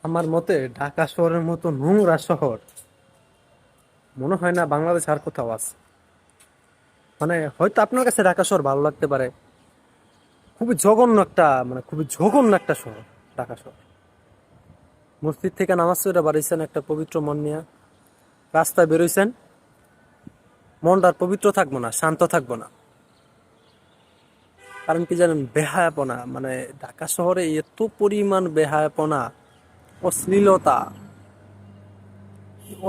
আমার মতে ঢাকা শহরের মতো নোংরা শহর মনে হয় না বাংলাদেশ আর কোথাও আছে। মানে হয়তো আপনার কাছে ঢাকা শহর ভালো লাগতে পারে, খুবই জঘন্য একটা শহর ঢাকা শহর। মসজিদ থেকে নামাজ পড়ে বাড়িছেন একটা পবিত্র মন নিয়ে, রাস্তায় বেরোইছেন, মনটা আর পবিত্র থাকবো না, শান্ত থাকবো না। কারণ কি জানেন, বেহায়াপনা, মানে ঢাকা শহরে এত পরিমাণ বেহায়াপনা, অশ্লীলতা।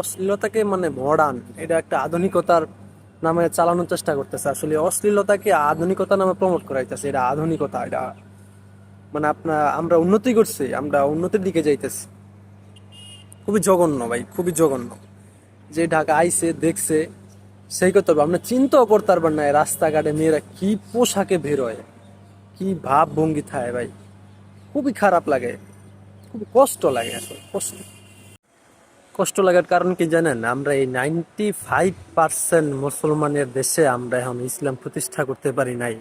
অশ্লীলতাকে মানে মডার্ন, এটা একটা আধুনিকতার নামে চালানোর চেষ্টা করতেছে। আসলে অশ্লীলতাকে আধুনিকতা নামে প্রমোট করাইতেছে, এটা আধুনিকতা। এটা মানে আমরা উন্নতি করছি, আমরা উন্নতির দিকে যাইতেছি। খুবই জঘন্য ভাই, খুবই জঘন্য। যে ঢাকা আইছে দেখছে সেই কথা আমরা চিন্তাও করতে পারবেন না। রাস্তাঘাটে মেয়েরা কি পোশাকে বের হয়, কি ভাব ভঙ্গি থাকে ভাই, খুবই খারাপ লাগে, খুবই কষ্ট লাগে। আসলে কষ্ট কষ্ট লাগার কারণ কি জানেন, আমরা এই 95% মুসলমানের দেশে আমরা এখন ইসলাম প্রতিষ্ঠা করতে পারি নাই।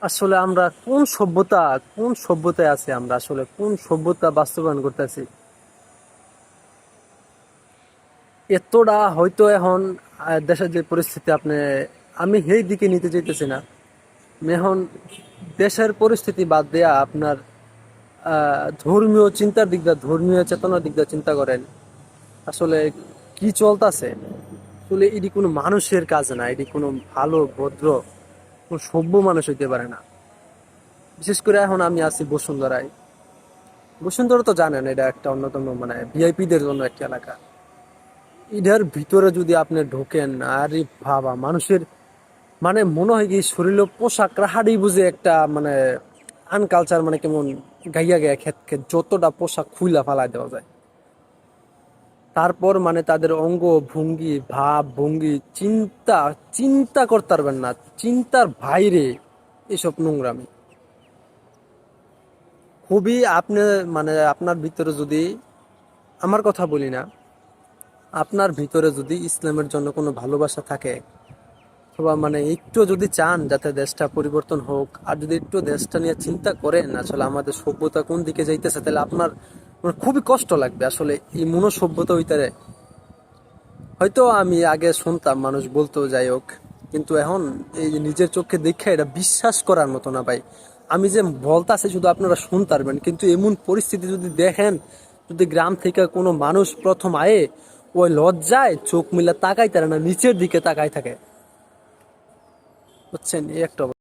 আসলে আমরা কোন সভ্যতায় আছি, আমরা আসলে কোন সভ্যতা বাস্তবায়ন করতেছি। এতটা হয়তো এখন দেশের যে পরিস্থিতি, আমি সেই দিকে নিতে চাইতেছি না। আমি এখন দেশের পরিস্থিতি বাদ দেয়া আপনার ধর্মীয় চিন্তার দিক দিয়ে, ধর্মীয় চেতনার দিক দিয়ে চিন্তা করেন। আসলে কি চলতেছে, আসলে এটি কোনো মানুষের কাজ না, এটি কোনো ভালো ভদ্র কোন সভ্য মানুষ হইতে পারে না। বিশেষ করে এখন আমি আছি বসুন্ধরায়। বসুন্ধরা তো জানেন, এটা একটা অন্যতম মানে ভিআইপিদের জন্য একটা এলাকা। এটার ভিতরে যদি আপনি ঢোকেন, আরে বাবা, মানুষের মানে মনে হয় কি শরীরে পোশাক রাহাড়ি বুঝে একটা মানে আনকালচার, মানে কেমন গাইয়া গাইয়া খেত খেত যতটা পোশাক খুইলা ফালাই দেওয়া যায়। তারপর মানে তাদের অঙ্গ ভঙ্গি, ভাব ভঙ্গি, চিন্তা চিন্তা করতে পারবেন না, চিন্তার বাইরে এসব নোংরামি। খুবই আপনি মানে আপনার ভিতরে যদি, আমার কথা বলি না, আপনার ভিতরে যদি ইসলামের জন্য কোনো ভালোবাসা থাকে, অথবা মানে একটু যদি চান যাতে দেশটা পরিবর্তন হোক, আর যদি একটু দেশটা নিয়ে চিন্তা করেন আসলে আমাদের সভ্যতা কোন দিকে যাইতেছে, তাহলে আপনার মানে খুবই কষ্ট লাগবে। আসলে এই মনো সভ্যতা হইতারে হয়তো আমি আগে শুনতাম মানুষ বলতো, যাই হোক, কিন্তু এখন এই যে নিজের চোখে দেখে এটা বিশ্বাস করার মতো না ভাই। আমি যে বলতাছি শুধু আপনারা শুনতে পারবেন, কিন্তু এমন পরিস্থিতি যদি দেখেন, যদি গ্রাম থেকে কোনো মানুষ প্রথম আয়ে, ওই লজ্জায় চোখ মিলে তাকাই তারে না, নিচের দিকে তাকাই থাকে। বুঝছেন, এই একটা অবস্থা।